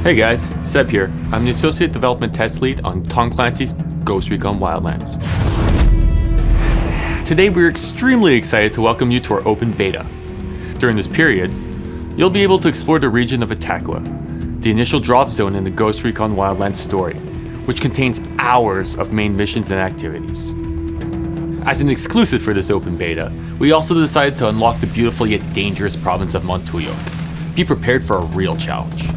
Hey guys, Seb here. I'm the Associate Development Test Lead on Tom Clancy's Ghost Recon Wildlands. Today we're extremely excited to welcome you to our open beta. During this period, you'll be able to explore the region of Attaqua, the initial drop zone in the Ghost Recon Wildlands story, which contains hours of main missions and activities. As an exclusive for this open beta, we also decided to unlock the beautiful yet dangerous province of Montuyok. Be prepared for a real challenge.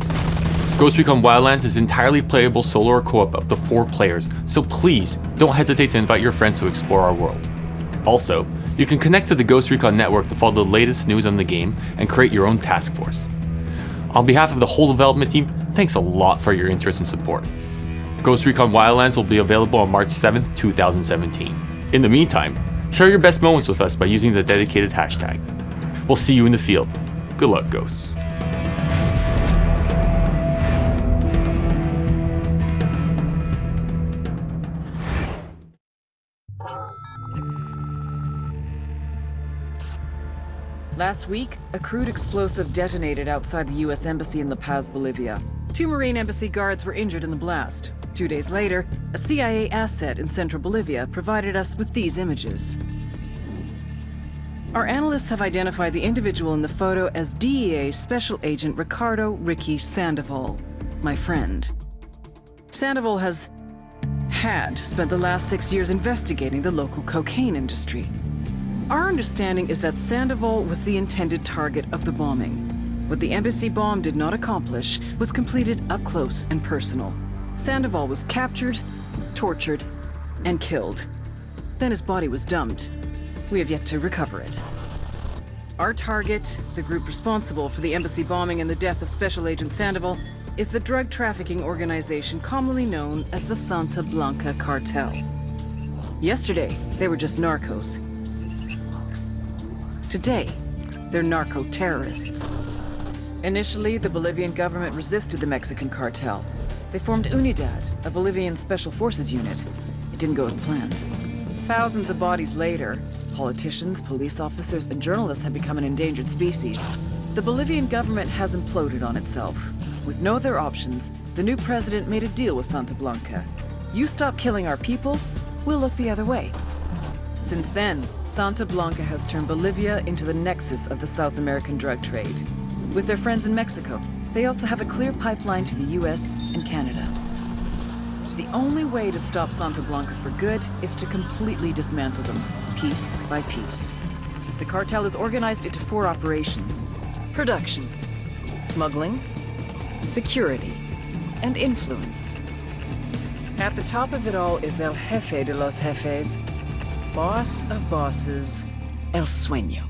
Ghost Recon Wildlands is entirely playable solo or co-op up to 4 players, so please don't hesitate to invite your friends to explore our world. Also, you can connect to the Ghost Recon network to follow the latest news on the game and create your own task force. On behalf of the whole development team, thanks a lot for your interest and support. Ghost Recon Wildlands will be available on March 7th, 2017. In the meantime, share your best moments with us by using the dedicated hashtag. We'll see you in the field. Good luck, Ghosts. Last week, a crude explosive detonated outside the U.S. Embassy in La Paz, Bolivia. 2 Marine Embassy guards were injured in the blast. 2 days later, a CIA asset in central Bolivia provided us with these images. Our analysts have identified the individual in the photo as DEA Special Agent Ricardo Ricky Sandoval, my friend. Sandoval had spent the last 6 years investigating the local cocaine industry. Our understanding is that Sandoval was the intended target of the bombing. What the embassy bomb did not accomplish was completed up close and personal. Sandoval was captured, tortured, and killed. Then his body was dumped. We have yet to recover it. Our target, the group responsible for the embassy bombing and the death of Special Agent Sandoval, is the drug trafficking organization commonly known as the Santa Blanca Cartel. Yesterday, they were just narcos. Today, they're narco-terrorists. Initially, the Bolivian government resisted the Mexican cartel. They formed Unidad, a Bolivian special forces unit. It didn't go as planned. Thousands of bodies later, politicians, police officers, and journalists have become an endangered species. The Bolivian government has imploded on itself. With no other options, the new president made a deal with Santa Blanca. You stop killing our people, we'll look the other way. Since then, Santa Blanca has turned Bolivia into the nexus of the South American drug trade. With their friends in Mexico, they also have a clear pipeline to the US and Canada. The only way to stop Santa Blanca for good is to completely dismantle them, piece by piece. The cartel is organized into 4 operations: production, smuggling, security, and influence. At the top of it all is El Jefe de los Jefes, boss of bosses, El Sueño.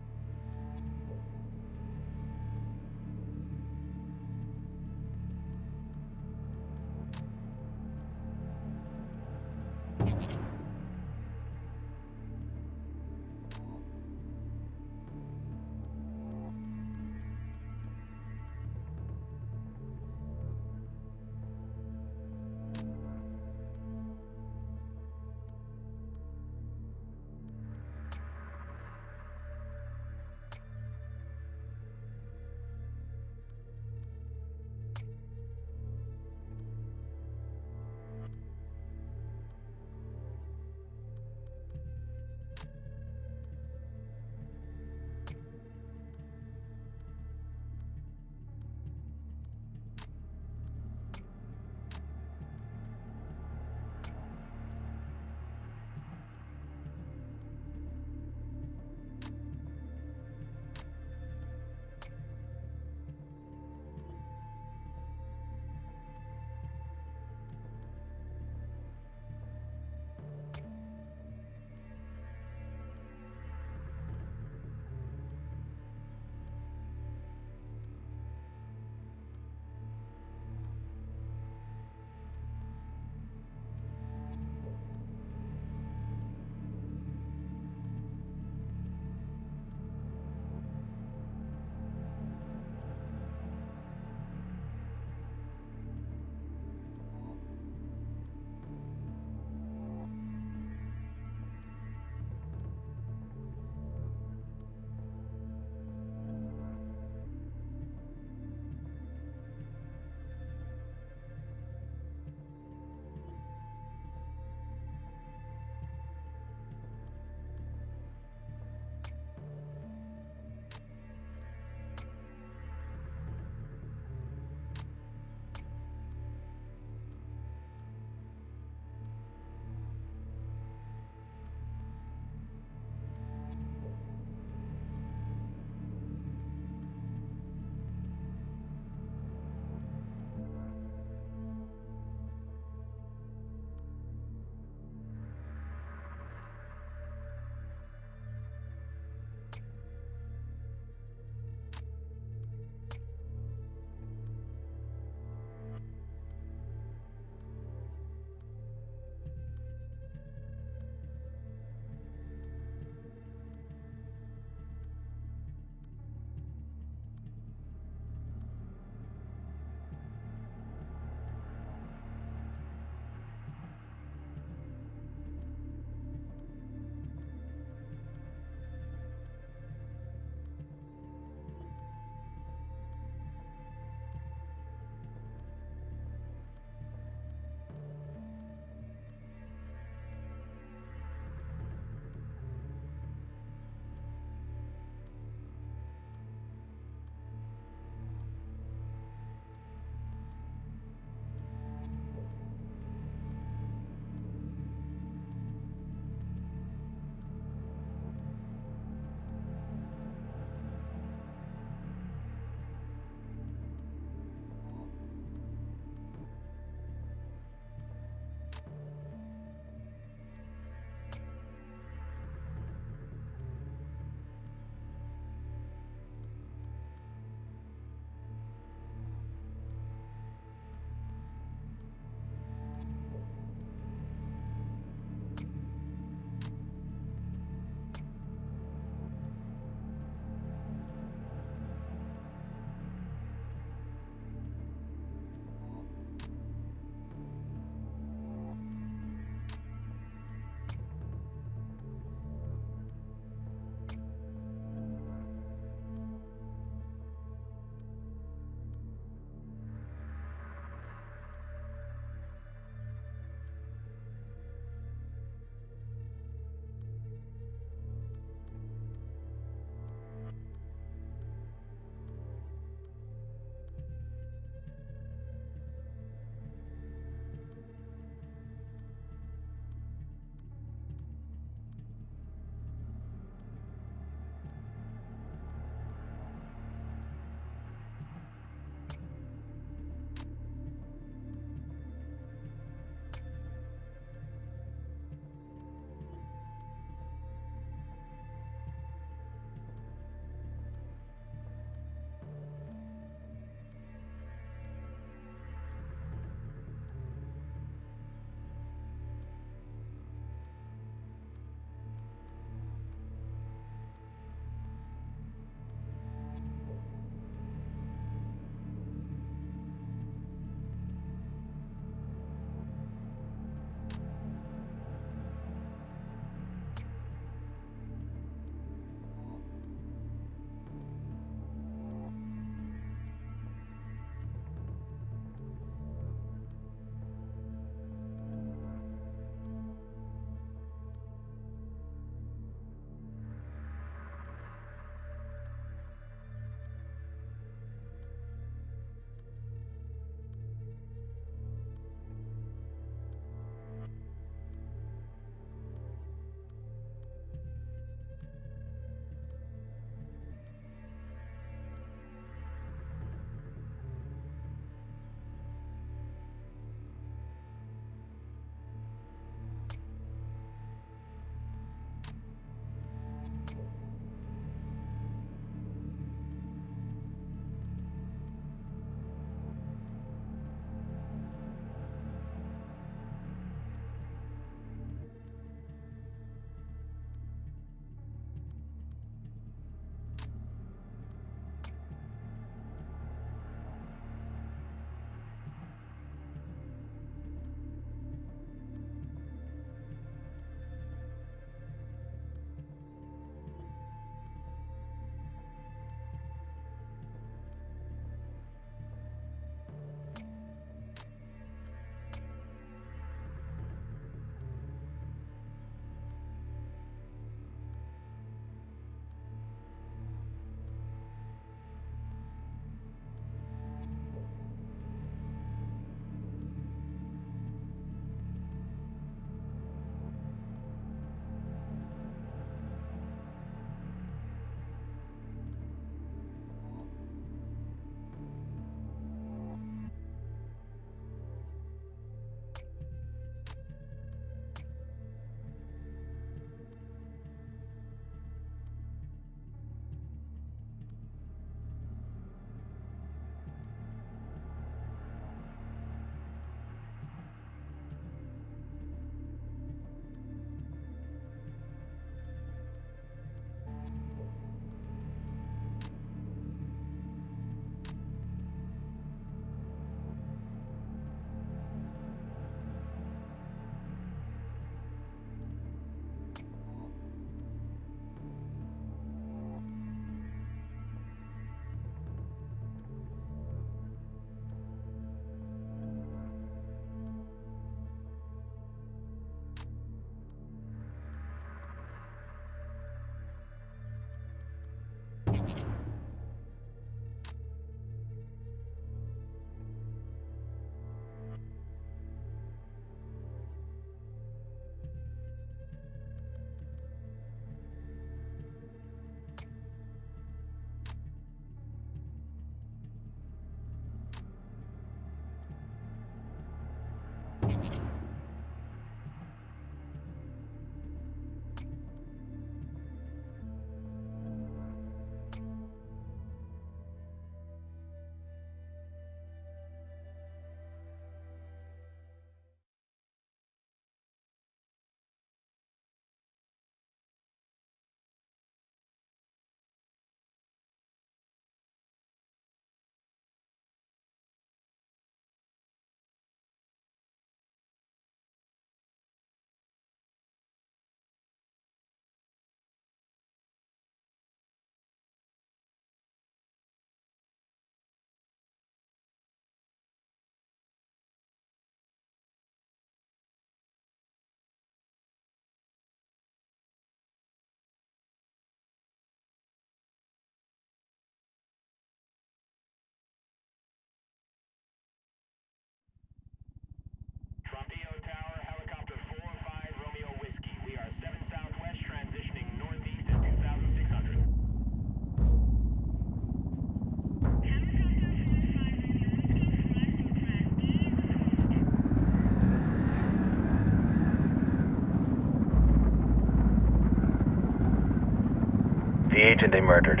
The agent they murdered.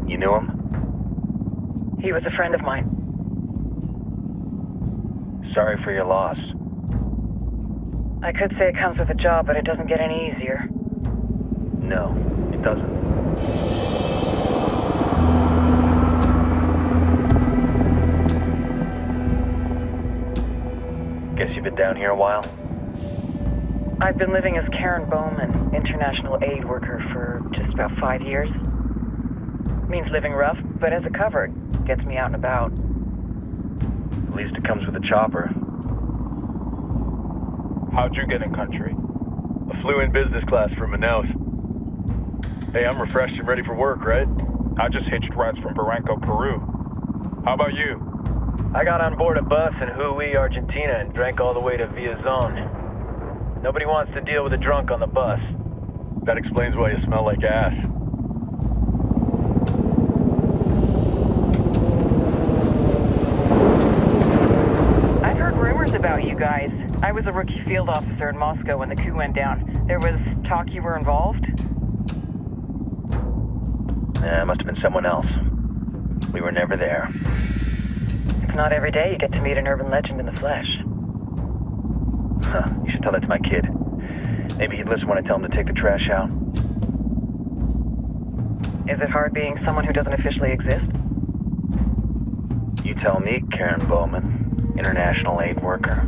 You knew him? He was a friend of mine. Sorry for your loss. I could say it comes with a job, but it doesn't get any easier. No, it doesn't. Guess you've been down here a while? I've been living as Karen Bowman, international aid worker, for just about 5 years. Means living rough, but as a cover, it gets me out and about. At least it comes with a chopper. How'd you get in country? I flew in business class from Manaus. Hey, I'm refreshed and ready for work, right? I just hitched rides from Barranco, Peru. How about you? I got on board a bus in Hui, Argentina and drank all the way to Villazon. Nobody wants to deal with a drunk on the bus. That explains why you smell like ass. I've heard rumors about you guys. I was a rookie field officer in Moscow when the coup went down. There was talk you were involved? It must have been someone else. We were never there. It's not every day you get to meet an urban legend in the flesh. Huh, you should tell that to my kid. Maybe he'd listen when I tell him to take the trash out. Is it hard being someone who doesn't officially exist? You tell me, Karen Bowman, international aid worker.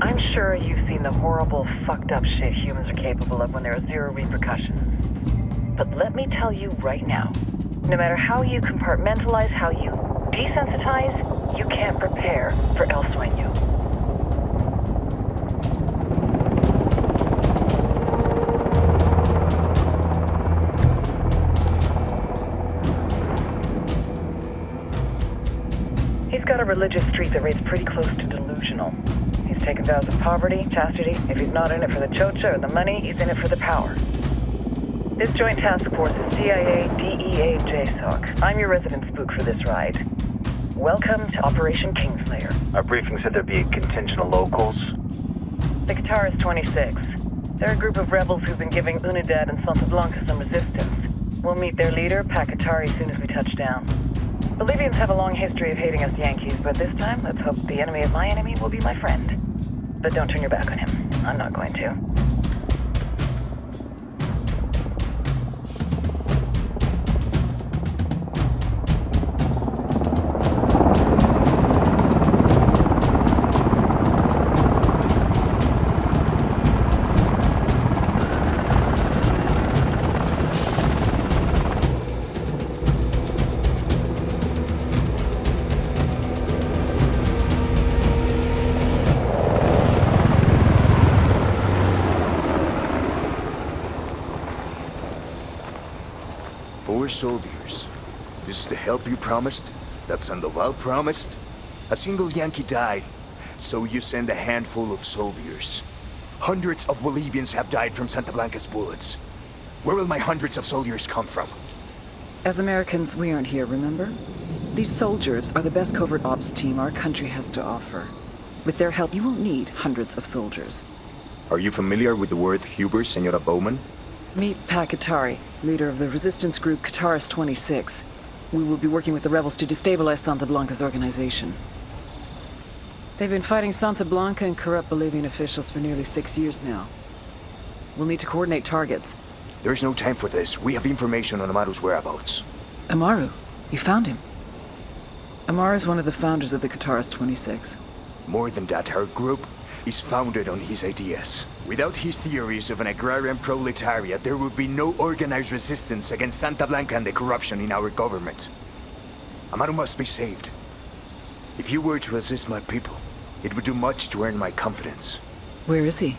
I'm sure you've seen the horrible, fucked up shit humans are capable of when there are zero repercussions. But let me tell you right now, no matter how you compartmentalize, how you desensitize, you can't prepare for El Sueño. He's got a religious streak that rates pretty close to delusional. He's taken vows of poverty, chastity. If he's not in it for the chocha or the money, he's in it for the power. This joint task force is CIA, DEA, JSOC. I'm your resident spook for this ride. Welcome to Operation Kingslayer. Our briefing said there'd be a contingent of locals. The Qatar is 26. They're a group of rebels who've been giving Unidad and Santa Blanca some resistance. We'll meet their leader, Pakatari, as soon as we touch down. Bolivians have a long history of hating us Yankees, but this time, let's hope the enemy of my enemy will be my friend. But don't turn your back on him. I'm not going to. Soldiers. This is the help you promised? That Sandoval promised? A single Yankee died, so you send a handful of soldiers. Hundreds of Bolivians have died from Santa Blanca's bullets. Where will my hundreds of soldiers come from? As Americans, we aren't here, remember? These soldiers are the best covert ops team our country has to offer. With their help, you won't need hundreds of soldiers. Are you familiar with the word Huber, Senora Bowman? Meet Pakatari, leader of the resistance group Qatar's 26. We will be working with the rebels to destabilize Santa Blanca's organization. They've been fighting Santa Blanca and corrupt Bolivian officials for nearly 6 years now. We'll need to coordinate targets. There's no time for this. We have information on Amaru's whereabouts. Amaru? You found him? Amaru is one of the founders of the Qatar's 26. More than that, our group is founded on his ideas. Without his theories of an agrarian proletariat, there would be no organized resistance against Santa Blanca and the corruption in our government. Amaru must be saved. If you were to assist my people, it would do much to earn my confidence. Where is he?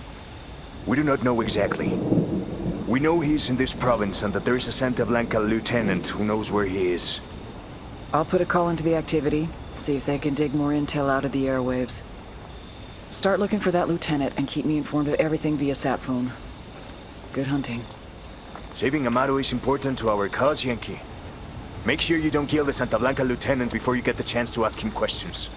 We do not know exactly. We know he's in this province and that there is a Santa Blanca lieutenant who knows where he is. I'll put a call into the activity, see if they can dig more intel out of the airwaves. Start looking for that lieutenant and keep me informed of everything via sat phone. Good hunting. Saving Amaru is important to our cause, Yankee. Make sure you don't kill the Santa Blanca lieutenant before you get the chance to ask him questions.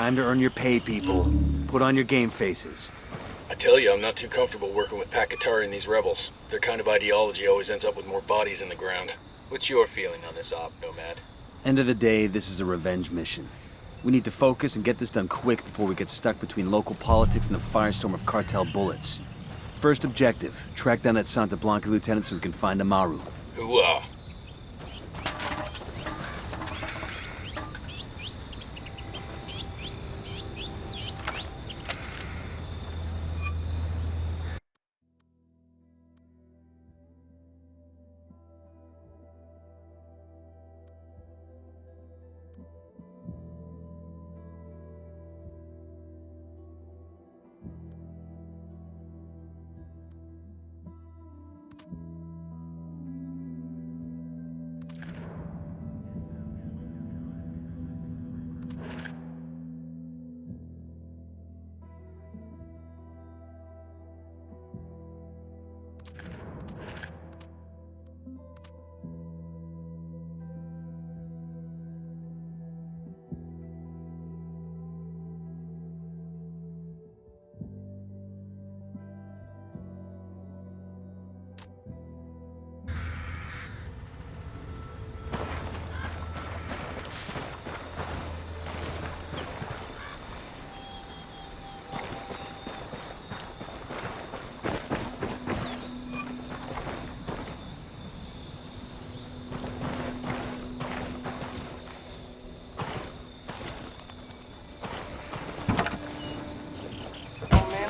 Time to earn your pay, people. Put on your game faces. I tell you, I'm not too comfortable working with Pakatari and these rebels. Their kind of ideology always ends up with more bodies in the ground. What's your feeling on this op, Nomad? End of the day, this is a revenge mission. We need to focus and get this done quick before we get stuck between local politics and the firestorm of cartel bullets. First objective, track down that Santa Blanca lieutenant so we can find Amaru. Hooah!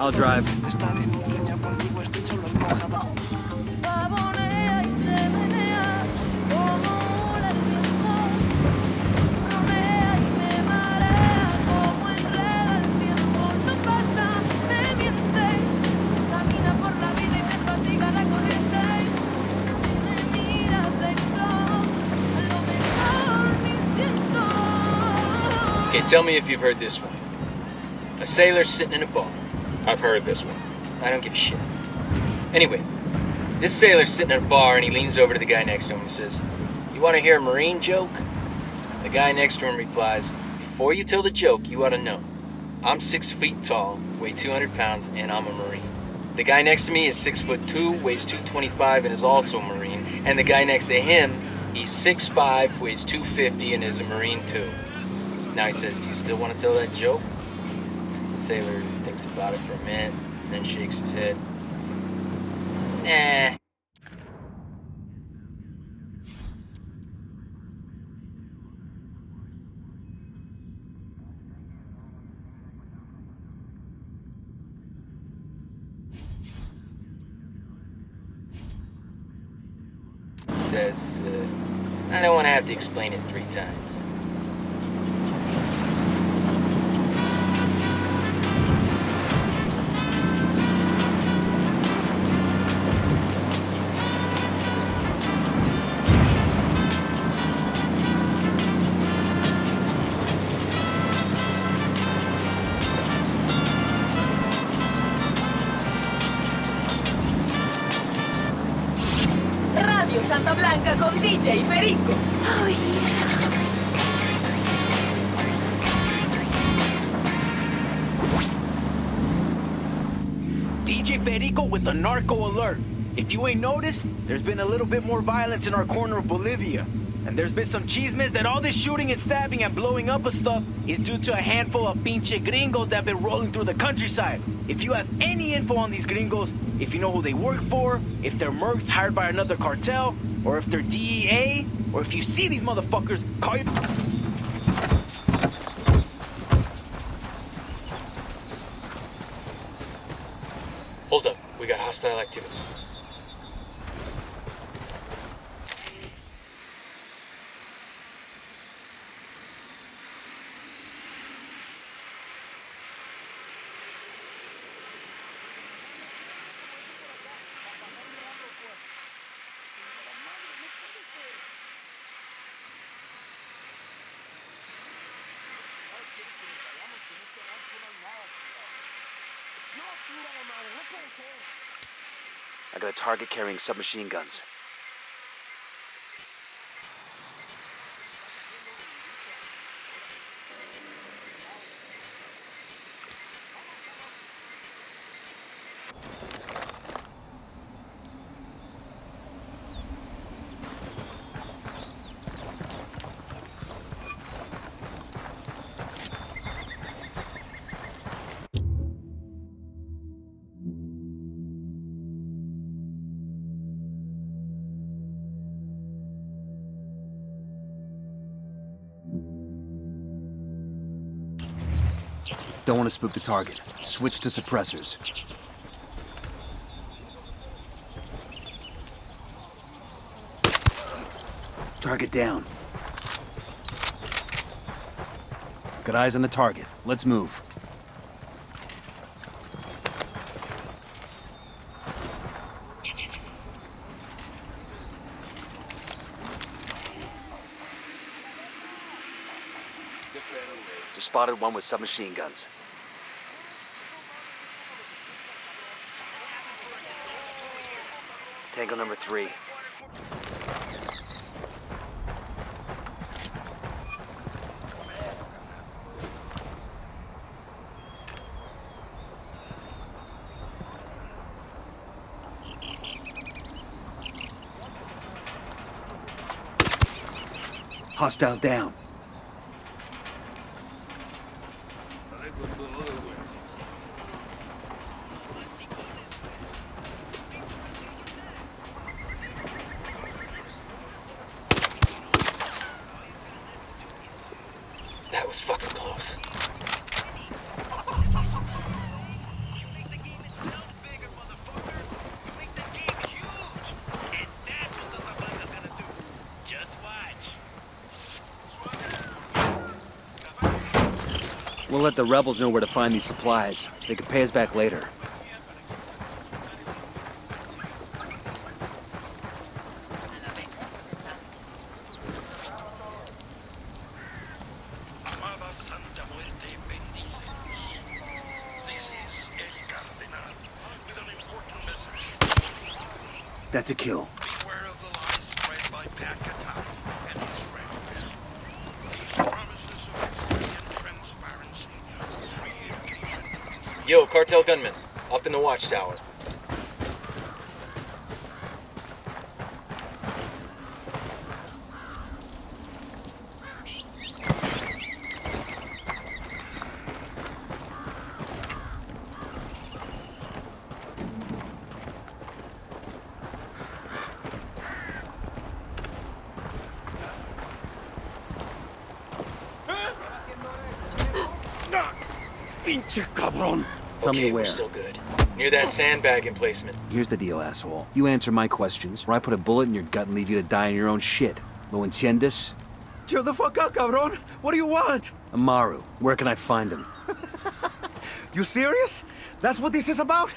I'll drive. Okay, tell me if you've heard this one. A sailor sitting in a bar. I've heard this one. I don't give a shit. Anyway, this sailor's sitting at a bar and he leans over to the guy next to him and says, "You want to hear a Marine joke?" The guy next to him replies, "Before you tell the joke, you ought to know. I'm 6 feet tall, weigh 200 pounds, and I'm a Marine. The guy next to me is 6'2", weighs 225, and is also a Marine. And the guy next to him, he's 6'5", weighs 250, and is a Marine too." Now he says, "Do you still want to tell that joke?" The sailor thinks about it for a minute, then shakes his head. Nah. Says, "I don't want to have to explain it 3 times." Radio Santa Blanca con DJ Perico. Oh yeah. DJ Perico with the narco alert. If you ain't noticed, there's been a little bit more violence in our corner of Bolivia. And there's been some chismes that all this shooting and stabbing and blowing up of stuff is due to a handful of pinche gringos that have been rolling through the countryside. If you have any info on these gringos, if you know who they work for, if they're mercs hired by another cartel, or if they're DEA, or if you see these motherfuckers, call you... Hold up, we got hostile activity. I got a target carrying submachine guns. Don't want to spook the target. Switch to suppressors. Target down. Got eyes on the target. Let's move. Just spotted one with submachine guns. Tango number 3. Hostile down. That was fucking close. We'll let the rebels know where to find these supplies. They can pay us back later. That's a kill. Beware of the lies spread by Pat and his friends. These promises of equality and transparency will free education. Yo, cartel gunman. Up in the watchtower. Tell me where. We're still good. Near that sandbag emplacement. Here's the deal, asshole. You answer my questions, or I put a bullet in your gut and leave you to die in your own shit. ¿Lo entiendes? Chill the fuck out, cabron. What do you want? Amaru, where can I find him? You serious? That's what this is about?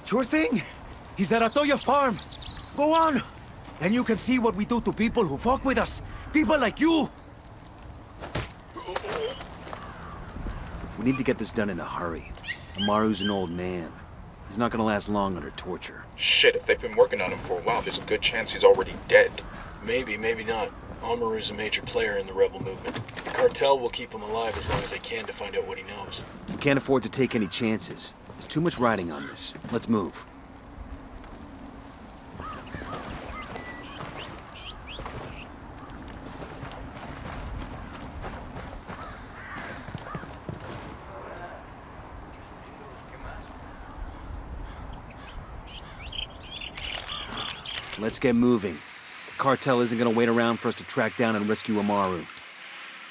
Sure thing. He's at Atoya farm. Go on. Then you can see what we do to people who fuck with us. People like you. We need to get this done in a hurry. Amaru's an old man. He's not gonna last long under torture. Shit, if they've been working on him for a while, there's a good chance he's already dead. Maybe, maybe not. Amaru's a major player in the rebel movement. The cartel will keep him alive as long as they can to find out what he knows. We can't afford to take any chances. There's too much riding on this. Let's move. Let's get moving. The cartel isn't gonna wait around for us to track down and rescue Amaru.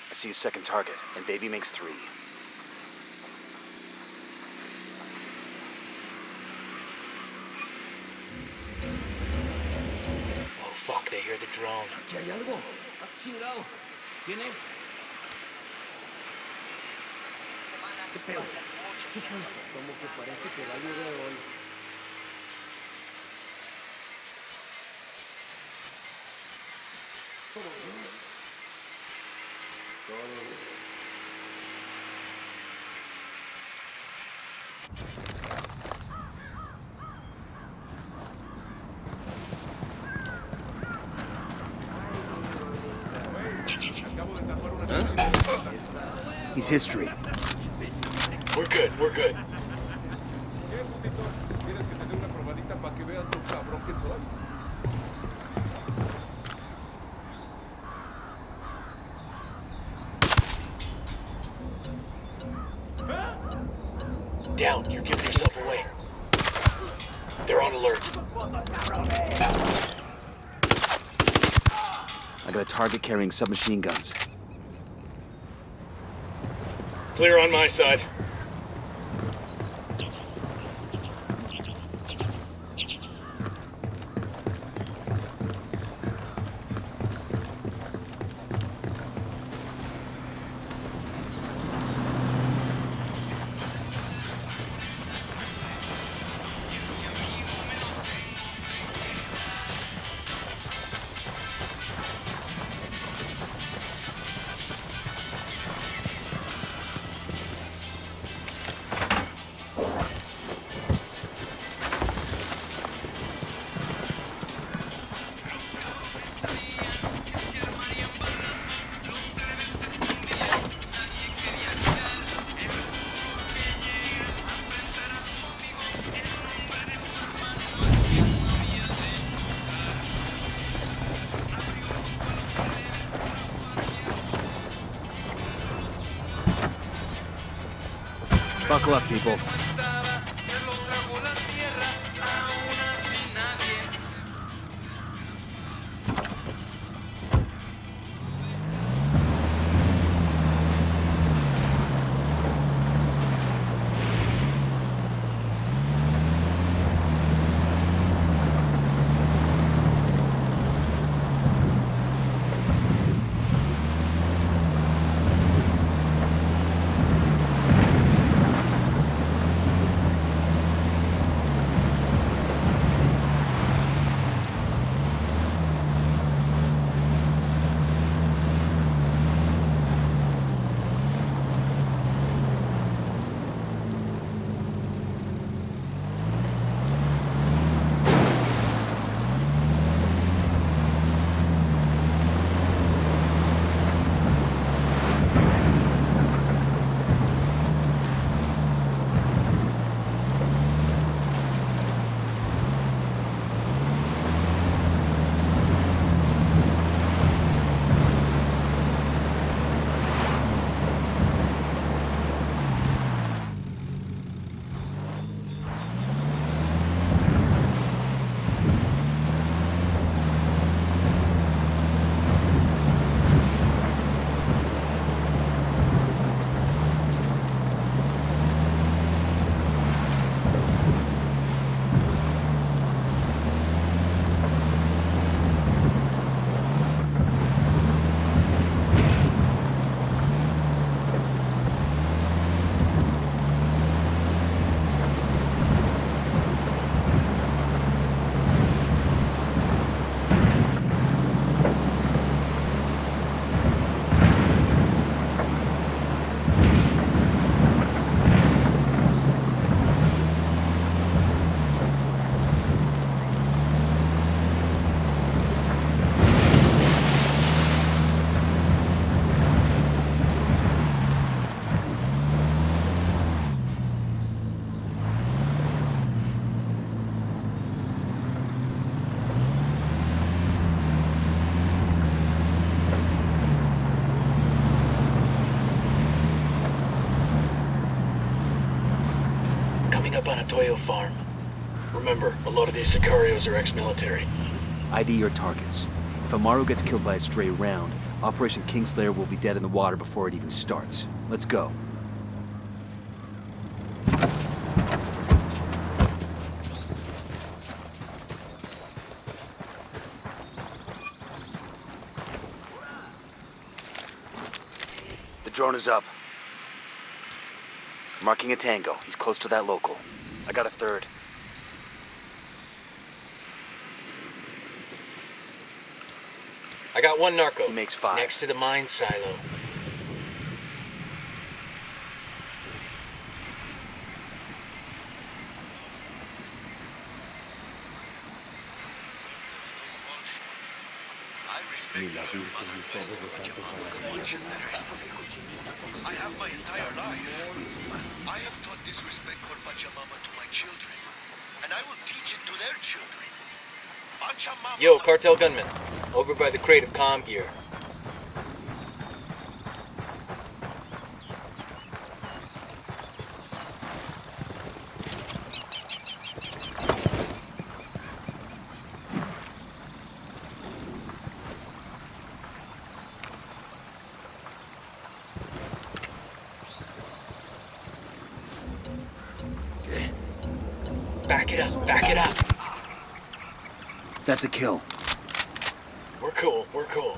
I see a second target, and baby makes 3. Oh fuck, they hear the drone. ¿Hay algo? Chingado. ¿Quién es? ¿Qué pedo? Como que parece que va a llover hoy. He's history. We're good, we're good. Down, you're giving yourself away. They're on alert. I got a target carrying submachine guns. Clear on my side. Buckle up, people. Up on a Toyo farm. Remember, a lot of these Sicarios are ex-military. ID your targets. If Amaru gets killed by a stray round, Operation Kingslayer will be dead in the water before it even starts. Let's go. The drone is up. Marking a tango. He's close to that local. I got a third. I got one narco. He makes 5. Next to the mine silo. I respect your mother, Pajamama, as much as the rest of you. I have my entire life. I have taught this respect for Pachamama to my children, and I will teach it to their children. Pachamama. Yo, cartel gunman. Over by the crate of comm gear. Back it up, back it up. That's a kill. We're cool, we're cool.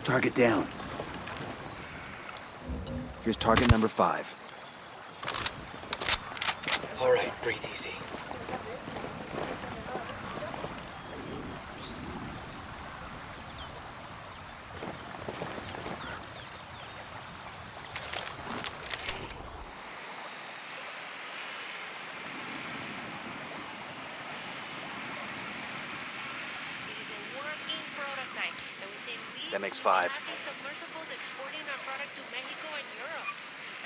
Target down. Here's target number 5. All right, breathe easy. That makes 5. These submersibles exporting our product to Mexico and Europe.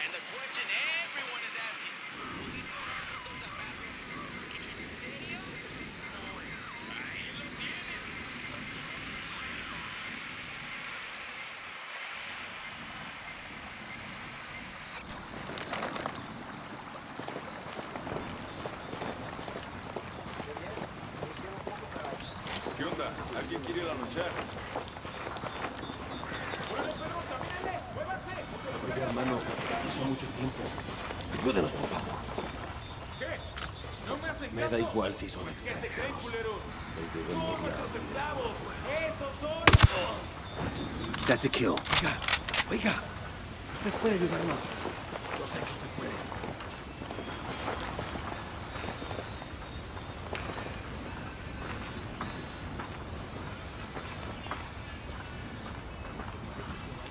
And the question everyone is asking. ¿En serio? Ahí lo tienen. ¿Qué onda? ¿Alguien quiere ir a luchar? Oiga, hermano, hizo mucho tiempo. Ayúdenos, por favor. ¿Qué? No me hacen Me da igual si son extranjeros. That's a kill. Oiga, usted puede ayudarnos. Yo sé que usted puede.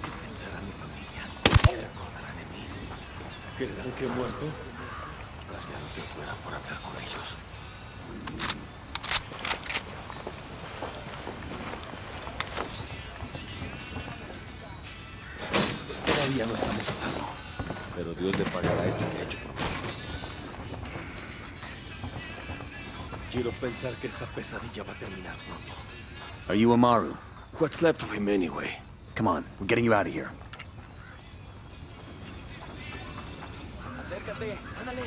¿Qué pensará mi familia? ¿Se acordarán de mí? ¿Creerán que he muerto? Haría lo que fuera por hablar con ellos. Todavía no estamos a salvo, pero Dios le pagará esto que ha hecho por mí. Quiero pensar que esta pesadilla va a terminar pronto. Are you Amaru? What's left of him anyway? Come on, we're getting you out of here. Acércate, ándale.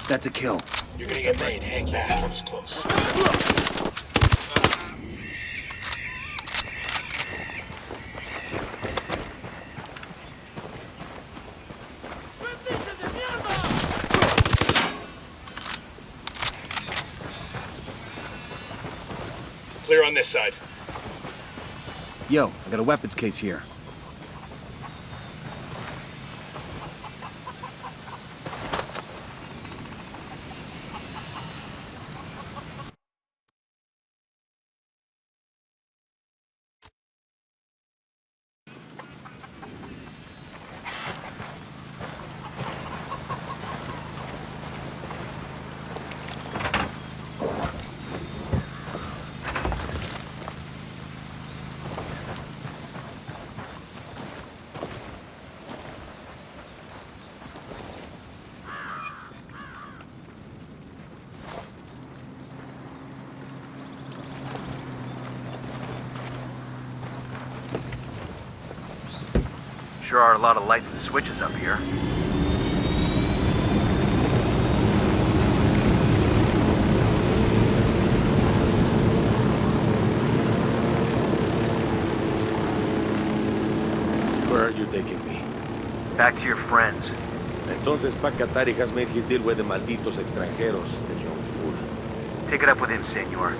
That's a kill. You're gonna get made. Hang back. That was close. Clear on this side. Yo, I got a weapons case here. Sure are a lot of lights and switches up here. Where are you taking me? Back to your friends. Entonces Pacatari has made his deal with the malditos extranjeros, the young fool. Take it up with him, senor.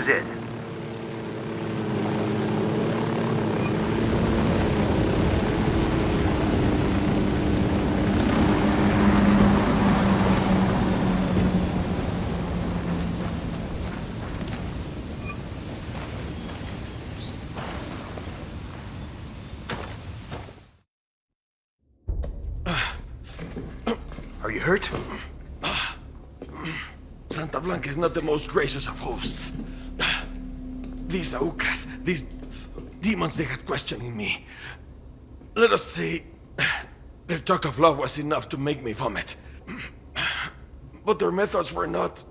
is it. Are you hurt? Santa Blanca is not the most gracious of hosts. These Aucas, these demons they had questioning me. Let us say, their talk of love was enough to make me vomit. But their methods were not...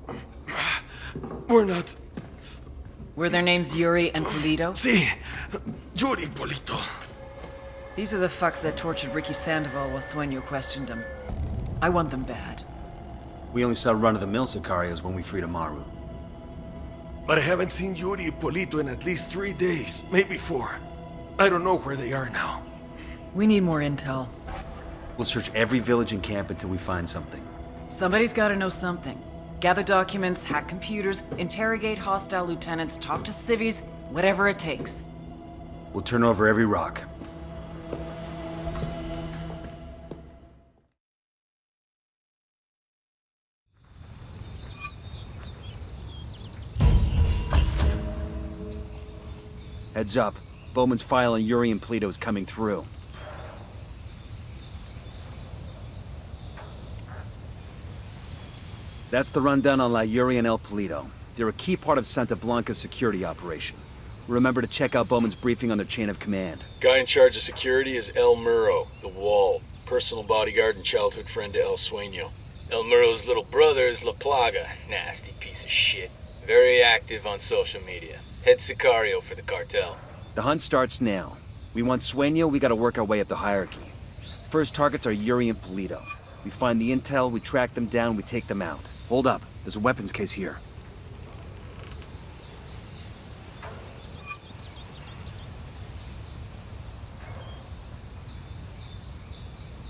Were their names Yuri and Polito? Si, Yuri Polito. These are the fucks that tortured Ricky Sandoval while Sueño questioned him. I want them bad. We only saw run-of-the-mill Sicarios when we freed Amaru. But I haven't seen Yuri and Polito in at least 3 days, maybe 4. I don't know where they are now. We need more intel. We'll search every village and camp until we find something. Somebody's gotta know something. Gather documents, hack computers, interrogate hostile lieutenants, talk to civvies, whatever it takes. We'll turn over every rock. Heads up. Bowman's file on Yuri and Polito is coming through. That's the rundown on La Yuri and El Polito. They're a key part of Santa Blanca's security operation. Remember to check out Bowman's briefing on their chain of command. Guy in charge of security is El Muro, the Wall. Personal bodyguard and childhood friend to El Sueño. El Muro's little brother is La Plaga. Nasty piece of shit. Very active on social media. Head Sicario for the cartel. The hunt starts now. We want Sueño, we gotta work our way up the hierarchy. First targets are Yuri and Polito. We find the intel, we track them down, we take them out. Hold up, there's a weapons case here.